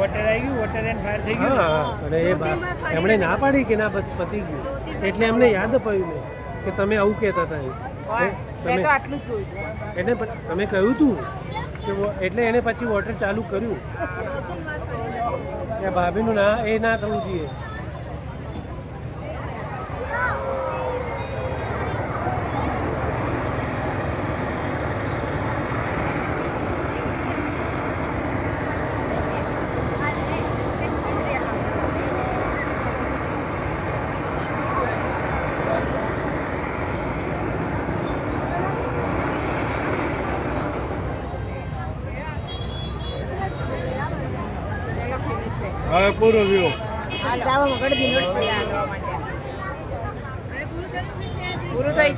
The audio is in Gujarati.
વોટર આવી ગયું, વોટર એન્ડ ફાયર થઈ ગયું. હા અને એમણે ના પાડી કે ના બસ પતી ગયું, એટલે એમને યાદ અપાયું મેં કે તમે આવું કહેતા હતા મેં તો આટલું જ જોયું. એટલે તમે કહ્યું હતું કે એટલે એને પછી વોટર ચાલુ કર્યું કે ભાભીનું ના એ ના થવું જોઈએ. હવે પૂરો થયો. પૂરું થઈ ગયું.